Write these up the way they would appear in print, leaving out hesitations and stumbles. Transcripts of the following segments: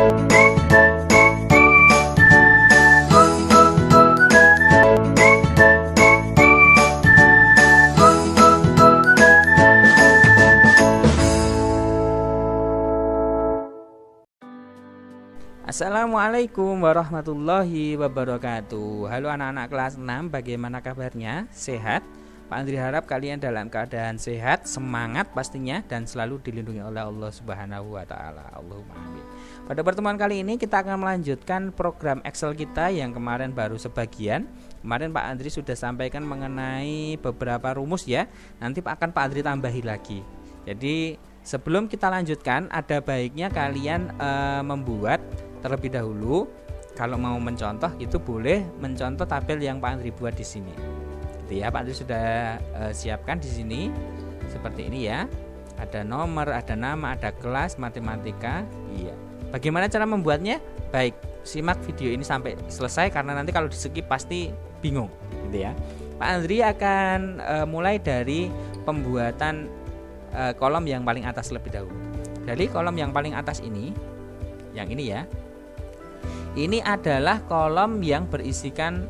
Assalamualaikum warahmatullahi wabarakatuh. Halo anak-anak kelas 6, bagaimana kabarnya? Sehat? Pak Andri harap kalian dalam keadaan sehat, semangat pastinya, dan selalu dilindungi oleh Allah Subhanahu wa Ta'ala. Allahumma amin. Pada pertemuan kali ini kita akan melanjutkan program Excel kita yang kemarin baru sebagian. Kemarin Pak Andri sudah sampaikan mengenai beberapa rumus ya. Nanti akan Pak Andri tambahi lagi. Jadi sebelum kita lanjutkan, ada baiknya kalian membuat terlebih dahulu. Kalau mau mencontoh itu boleh mencontoh tabel yang Pak Andri buat di sini. Gitu ya, Pak Andri sudah siapkan di sini seperti ini ya. Ada nomor, ada nama, ada kelas matematika. Iya. Bagaimana cara membuatnya? Baik, simak video ini sampai selesai karena nanti kalau di-skip pasti bingung, gitu ya. Pak Andri akan mulai dari pembuatan kolom yang paling atas lebih dahulu. Dari kolom yang paling atas ini, yang ini ya. Ini adalah kolom yang berisikan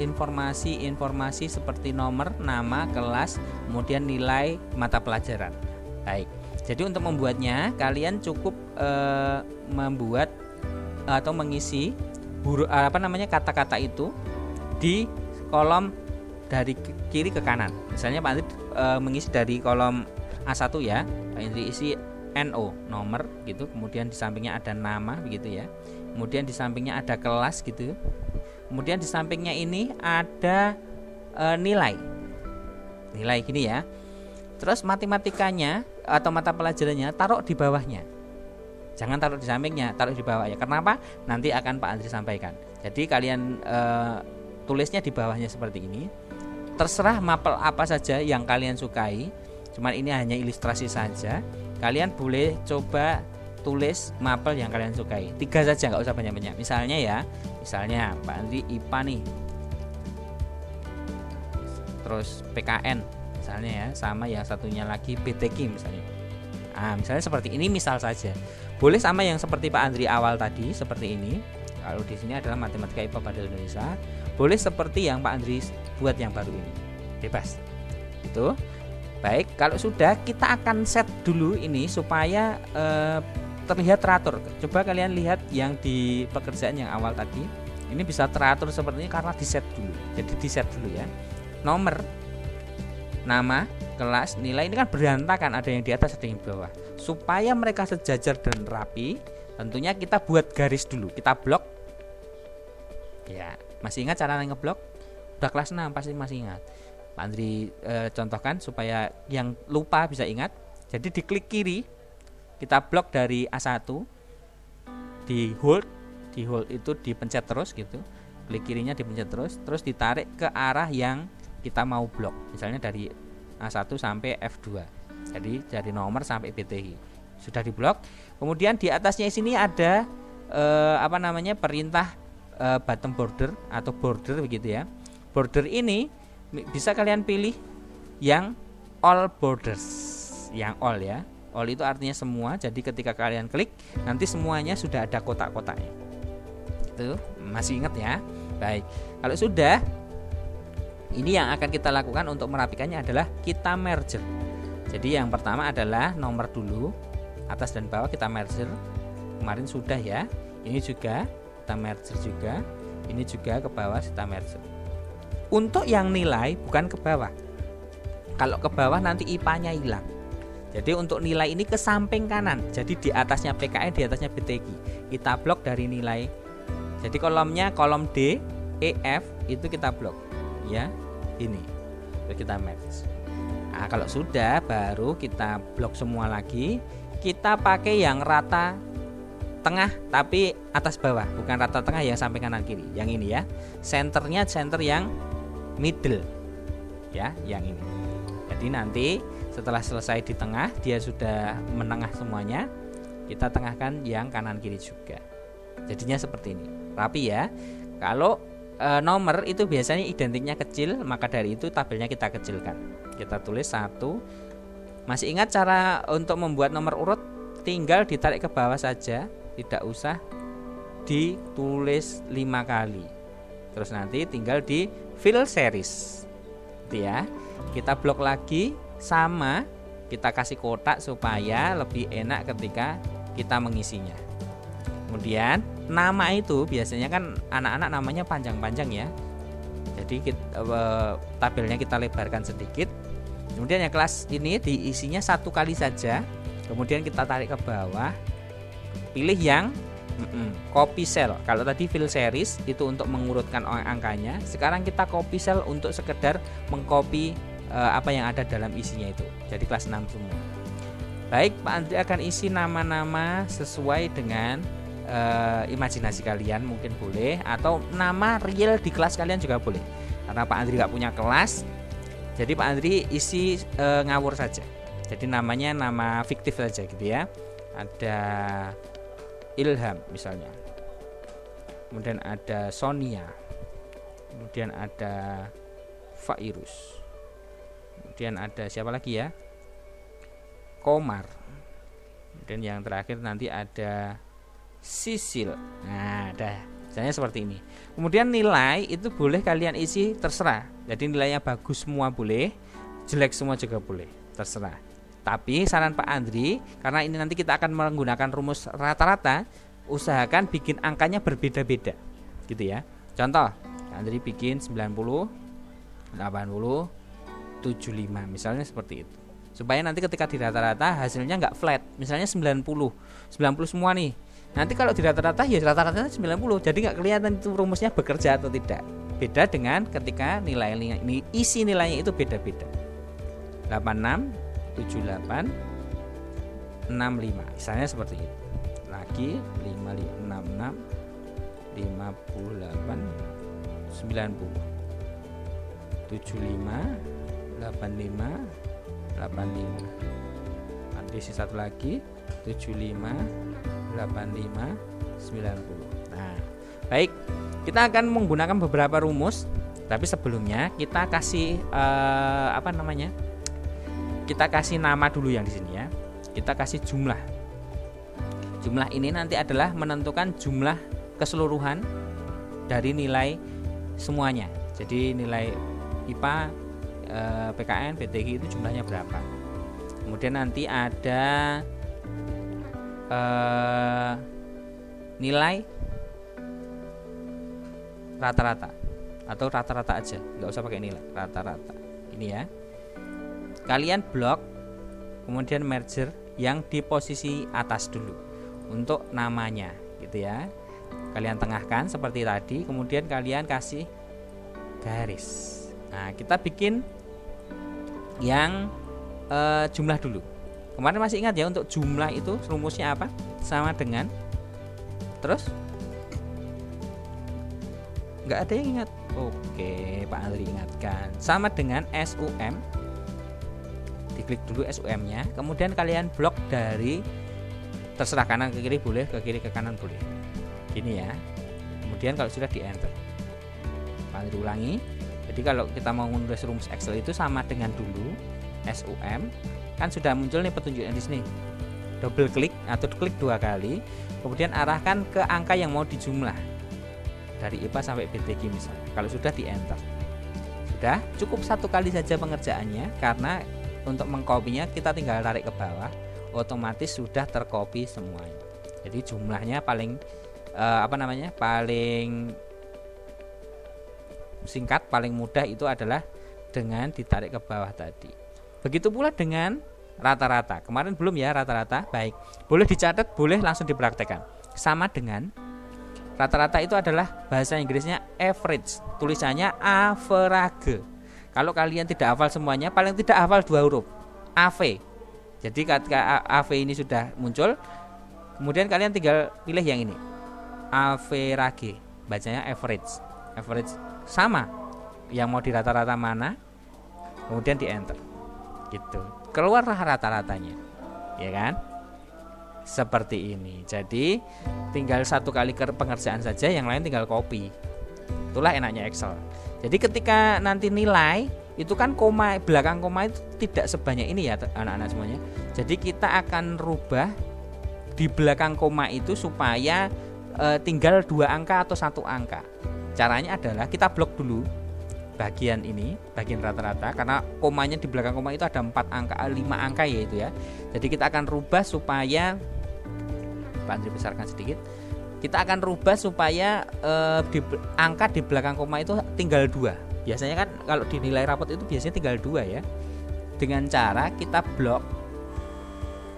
informasi seperti nomor, nama, kelas, kemudian nilai mata pelajaran. Baik. Jadi untuk membuatnya kalian cukup membuat atau mengisi kata-kata itu di kolom dari kiri ke kanan. Misalnya Pak Andri mengisi dari kolom A1 ya. Pak Andri isi NO, nomor gitu, kemudian di sampingnya ada nama begitu ya. Kemudian di sampingnya ada kelas gitu. Kemudian di sampingnya ini ada nilai gini ya. Terus matematikanya atau mata pelajarannya taruh di bawahnya. Jangan taruh di sampingnya, taruh di bawah ya. Kenapa? Nanti akan Pak Andri sampaikan. Jadi kalian tulisnya di bawahnya seperti ini. Terserah mapel apa saja yang kalian sukai. Cuman ini hanya ilustrasi saja. Kalian boleh coba tulis mapel yang kalian sukai. 3 saja, nggak usah banyak-banyak. Misalnya Pak Andri IPA nih. Terus PKN misalnya ya, sama yang satunya lagi BTK misalnya. Misalnya seperti ini misal saja. Boleh sama yang seperti Pak Andri awal tadi seperti ini. Kalau di sini adalah matematika IPA pada Indonesia. Boleh seperti yang Pak Andri buat yang baru ini. Bebas. Itu. Baik, kalau sudah kita akan set dulu ini supaya terlihat teratur. Coba kalian lihat yang di pekerjaan yang awal tadi. Ini bisa teratur seperti ini karena di set dulu. Jadi di set dulu ya. Nomor, nama, kelas, nilai ini kan berantakan, ada yang di atas, ada yang di bawah. Supaya mereka sejajar dan rapi, tentunya kita buat garis dulu. Kita blok. Ya, masih ingat cara ngeblok? Udah kelas 6 pasti masih ingat. Pak Andri contohkan supaya yang lupa bisa ingat. Jadi di klik kiri, kita blok dari A1, di hold itu dipencet terus gitu. Klik kirinya dipencet terus ditarik ke arah yang kita mau blok. Misalnya dari A1 sampai F2. Jadi dari nomor sampai BTI. Sudah diblok. Kemudian di atasnya sini ada perintah bottom border atau border begitu ya. Border ini bisa kalian pilih yang all borders, yang all ya. All itu artinya semua. Jadi ketika kalian klik, nanti semuanya sudah ada kotak-kotaknya. Itu masih ingat ya. Baik. Kalau sudah, ini yang akan kita lakukan untuk merapikannya adalah kita merger. Jadi yang pertama adalah nomor dulu, atas dan bawah kita merger. Kemarin sudah ya. Ini juga kita merger juga. Ini juga ke bawah kita merger. Untuk yang nilai bukan ke bawah. Kalau ke bawah nanti IPA-nya hilang. Jadi untuk nilai ini ke samping kanan. Jadi di atasnya PKN, di atasnya BTG. Kita blok dari nilai. Jadi kolomnya kolom D, E, F itu kita blok. Ya, ini. Terus kita match. Nah, kalau sudah baru kita blok semua lagi. Kita pakai yang rata tengah tapi atas bawah, bukan rata tengah yang samping kanan kiri. Yang ini ya. Senternya center yang middle ya, yang ini. Jadi nanti setelah selesai di tengah, dia sudah menengah semuanya, kita tengahkan yang kanan kiri juga. Jadinya seperti ini, rapi ya. Kalau nomor itu biasanya identiknya kecil, maka dari itu tabelnya kita kecilkan. Kita tulis 1. Masih ingat cara untuk membuat nomor urut? Tinggal ditarik ke bawah saja. tidak usah ditulis 5 kali. Terus nanti tinggal di fill series gitu ya. Kita blok lagi, sama kita kasih kotak supaya lebih enak ketika kita mengisinya. Kemudian nama itu biasanya kan anak-anak namanya panjang-panjang ya. Jadi tabelnya kita lebarkan sedikit. Kemudian yang kelas ini diisinya 1 kali saja. Kemudian kita tarik ke bawah, pilih yang copy cell. Kalau tadi fill series itu untuk mengurutkan angkanya, sekarang kita copy cell untuk sekedar mengcopy apa yang ada dalam isinya itu. Jadi kelas 6 semua. Baik, Pak Andri akan isi nama-nama sesuai dengan imajinasi kalian, mungkin boleh, atau nama real di kelas kalian juga boleh. Karena Pak Andri nggak punya kelas, jadi Pak Andri isi ngawur saja. Jadi namanya nama fiktif saja gitu ya. Ada Ilham misalnya, kemudian ada Sonia, kemudian ada Fairuz, kemudian ada siapa lagi ya, Komar, dan yang terakhir nanti ada Sisil. Nah, dah misalnya seperti ini. Kemudian nilai itu boleh kalian isi terserah. Jadi nilainya bagus semua boleh, jelek semua juga boleh, terserah. Tapi saran Pak Andri, karena ini nanti kita akan menggunakan rumus rata-rata, usahakan bikin angkanya berbeda-beda gitu ya. Contoh, Pak Andri bikin 90, 80, 75 misalnya seperti itu. Supaya nanti ketika di rata-rata hasilnya nggak flat. Misalnya 90 semua nih. Nanti kalau di rata-rata ya rata-ratanya 90. Jadi nggak kelihatan itu rumusnya bekerja atau tidak. Beda dengan ketika nilai ini isi nilainya itu beda-beda. 86, 78, 65 misalnya seperti itu. Lagi 66, 58, 90, 75, 85, 85. Nanti satu lagi 75, 85, 90. Nah, baik, kita akan menggunakan beberapa rumus, tapi sebelumnya kita kasih kita kasih nama dulu yang di sini ya. Kita kasih jumlah. Jumlah ini nanti adalah menentukan jumlah keseluruhan dari nilai semuanya. Jadi nilai IPA, PKN, PTG itu jumlahnya berapa. Kemudian nanti ada nilai rata-rata atau rata-rata aja, nggak usah pakai nilai, rata-rata. Ini ya. Kalian blok, kemudian merger yang di posisi atas dulu untuk namanya gitu ya. Kalian tengahkan seperti tadi, kemudian kalian kasih garis. Nah, kita bikin yang jumlah dulu. Kemarin masih ingat ya, untuk jumlah itu rumusnya apa? Sama dengan, terus nggak ada yang ingat? Oke, Pak Andri ingatkan. Sama dengan SUM. Diklik dulu SUM-nya, kemudian kalian blok dari, terserah kanan ke kiri boleh, ke kiri ke kanan boleh. Gini ya. Kemudian kalau sudah di enter, Pak Andri ulangi. Jadi kalau kita mau menulis rumus Excel itu sama dengan dulu SUM, kan sudah muncul nih petunjuknya di sini. Double klik atau klik 2 kali, kemudian arahkan ke angka yang mau dijumlah dari IPA sampai PTG misalnya. Kalau sudah di enter, sudah cukup 1 kali saja pengerjaannya, karena untuk mengkopinya kita tinggal tarik ke bawah, otomatis sudah terkopi semuanya. Jadi jumlahnya paling paling singkat, paling mudah itu adalah dengan ditarik ke bawah tadi. Begitu pula dengan rata-rata. Kemarin belum ya rata-rata. Baik, boleh dicatat, boleh langsung dipraktekkan. Sama dengan rata-rata itu adalah bahasa Inggrisnya average, tulisannya average. Kalau kalian tidak hafal semuanya, paling tidak hafal 2 huruf AV. Jadi ketika AV ini sudah muncul, kemudian kalian tinggal pilih yang ini, average, bacanya average. Average sama, yang mau di rata-rata mana, kemudian di enter gitu, keluarlah rata-ratanya, ya kan, seperti ini. Jadi tinggal 1 kali pengerjaan saja, yang lain tinggal copy. Itulah enaknya Excel. Jadi ketika nanti nilai itu kan koma, belakang koma itu tidak sebanyak ini ya anak-anak semuanya. Jadi kita akan rubah di belakang koma itu supaya tinggal 2 angka atau 1 angka. Caranya adalah kita blok dulu bagian ini, bagian rata-rata, karena komanya di belakang koma itu ada 4 angka, 5 angka yaitu ya. Jadi kita akan rubah supaya Pak Andri besarkan sedikit. Kita akan rubah supaya angka di belakang koma itu tinggal 2. Biasanya kan kalau di nilai rapot itu biasanya tinggal 2 ya. Dengan cara kita blok,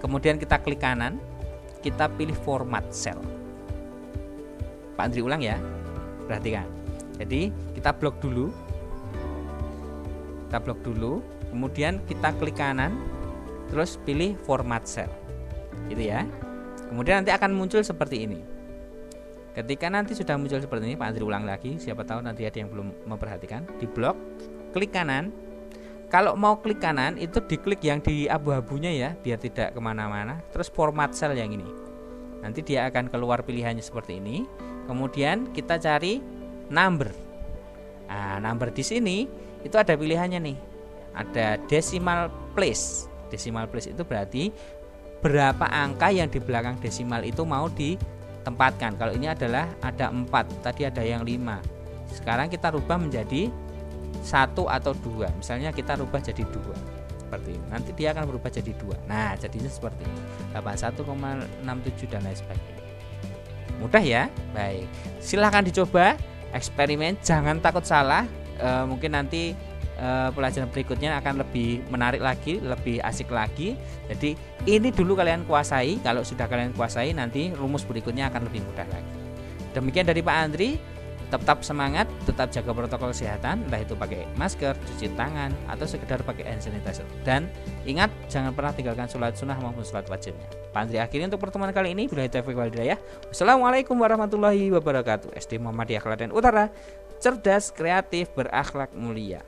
kemudian kita klik kanan, kita pilih format cell. Pak Andri ulang ya, perhatikan. Jadi kita blok dulu, kemudian kita klik kanan, terus pilih format cell, gitu ya. Kemudian nanti akan muncul seperti ini. Ketika nanti sudah muncul seperti ini, Pak Andri ulang lagi, siapa tahu nanti ada yang belum memperhatikan. Di blok, klik kanan. Kalau mau klik kanan itu diklik yang di abu-abunya ya, biar tidak kemana-mana. Terus format cell yang ini. Nanti dia akan keluar pilihannya seperti ini. Kemudian kita cari number. Nah, number di sini itu ada pilihannya nih. Ada decimal place. Decimal place itu berarti berapa angka yang di belakang desimal itu mau ditempatkan. Kalau ini adalah ada 4, tadi ada yang 5. Sekarang kita rubah menjadi 1 atau 2. Misalnya kita rubah jadi 2. Seperti ini. Nanti dia akan berubah jadi 2. Nah, jadinya seperti ini. 81,67 dan lain sebagainya. Mudah ya? Baik. Silahkan dicoba, eksperimen, jangan takut salah. Mungkin nanti pelajaran berikutnya akan lebih menarik lagi, lebih asik lagi. Jadi ini dulu kalian kuasai. Kalau sudah kalian kuasai, nanti rumus berikutnya akan lebih mudah lagi. Demikian dari Pak Andri. Tetap semangat, tetap jaga protokol kesehatan, entah itu pakai masker, cuci tangan, atau sekedar pakai hand sanitizer. Dan ingat, jangan pernah tinggalkan sholat sunnah maupun sholat wajibnya. Pak Andri akhiri untuk pertemuan kali ini. Billahi taufiq wal hidayah. Wassalamualaikum warahmatullahi wabarakatuh. SD Muhammadiyah Klaten Utara, cerdas, kreatif, berakhlak mulia.